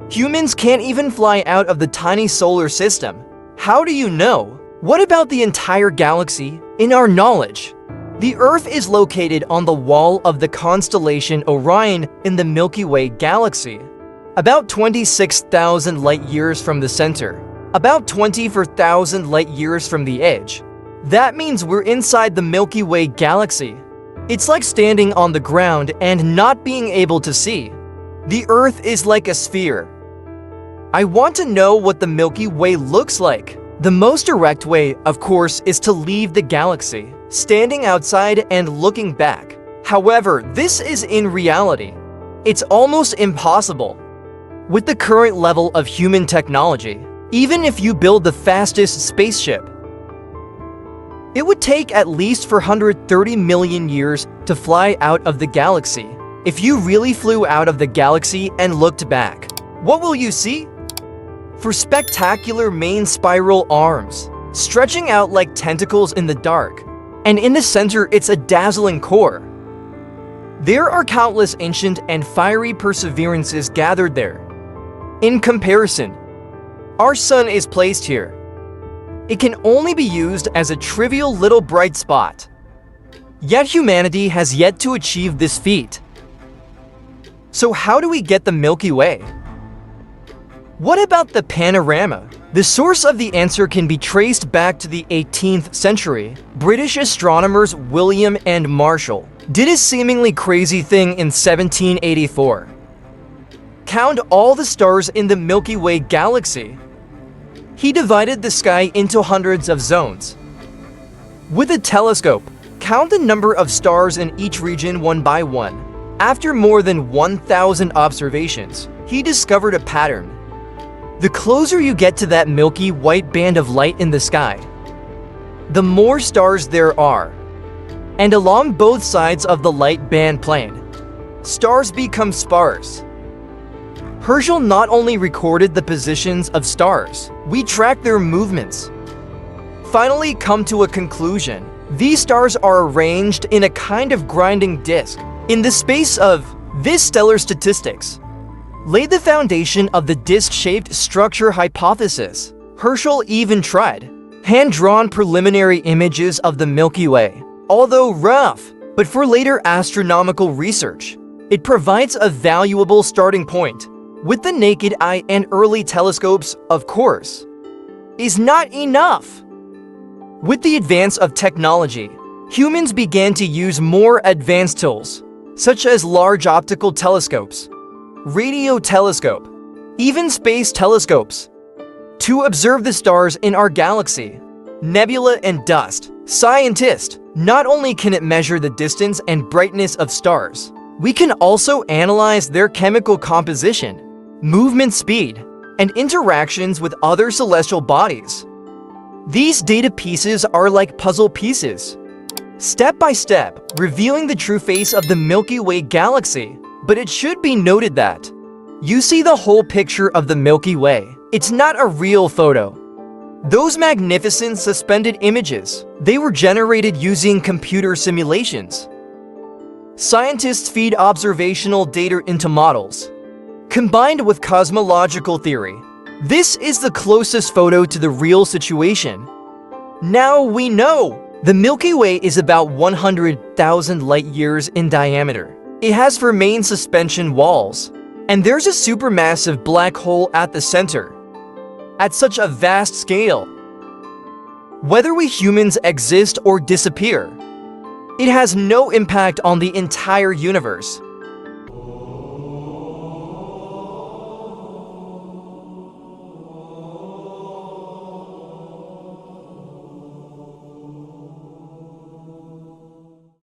Humans can't even fly out of the tiny solar system. How do you know? What about the entire galaxy? In our knowledge, the Earth is located on the wall of the constellation Orion in the Milky Way galaxy, about 26,000 light-years from the center, about 24,000 light-years from the edge. That means we're inside the Milky Way galaxy. It's like standing on the ground and not being able to see. The Earth is like a sphere. I want to know what the Milky Way looks like. The most direct way, of course, is to leave the galaxy, standing outside and looking back. However, this is in reality. It's almost impossible. With the current level of human technology, even if you build the fastest spaceship, it would take at least 430 million years to fly out of the galaxy. If you really flew out of the galaxy and looked back, what will you see? For spectacular main spiral arms, stretching out like tentacles in the dark, and in the center it's a dazzling core. There are countless ancient and fiery perseverances gathered there. In comparison, our sun is placed here. It can only be used as a trivial little bright spot. Yet humanity has yet to achieve this feat. So how do we get the Milky Way? What about the panorama? The source of the answer can be traced back to the 18th century. British astronomers William and Marshall did a seemingly crazy thing in 1784. Count all the stars in the Milky Way galaxy. He divided the sky into hundreds of zones. With a telescope, count the number of stars in each region one by one. After more than 1,000 observations, he discovered a pattern. The closer you get to that milky white band of light in the sky, the more stars there are. And along both sides of the light band plane, stars become sparse. Herschel not only recorded the positions of stars, we track their movements. Finally come to a conclusion. These stars are arranged in a kind of grinding disk. In the space of this stellar statistics, laid the foundation of the disc-shaped structure hypothesis. Herschel even tried hand-drawn preliminary images of the Milky Way. Although rough, but for later astronomical research, it provides a valuable starting point. With the naked eye and early telescopes, of course, is not enough. With the advance of technology, humans began to use more advanced tools, such as large optical telescopes, radio telescope, even space telescopes, to observe the stars in our galaxy, nebula and dust. Scientists, not only can it measure the distance and brightness of stars, we can also analyze their chemical composition, movement speed, and interactions with other celestial bodies. These data pieces are like puzzle pieces, step by step, revealing the true face of the Milky Way galaxy. But it should be noted that you see the whole picture of the Milky Way. It's not a real photo. Those magnificent suspended images, they were generated using computer simulations. Scientists feed observational data into models, combined with cosmological theory. This is the closest photo to the real situation. Now we know the Milky Way is about 100,000 light-years in diameter. It has 4 main suspension walls, and there's a supermassive black hole at the center. At such a vast scale, whether we humans exist or disappear, it has no impact on the entire universe.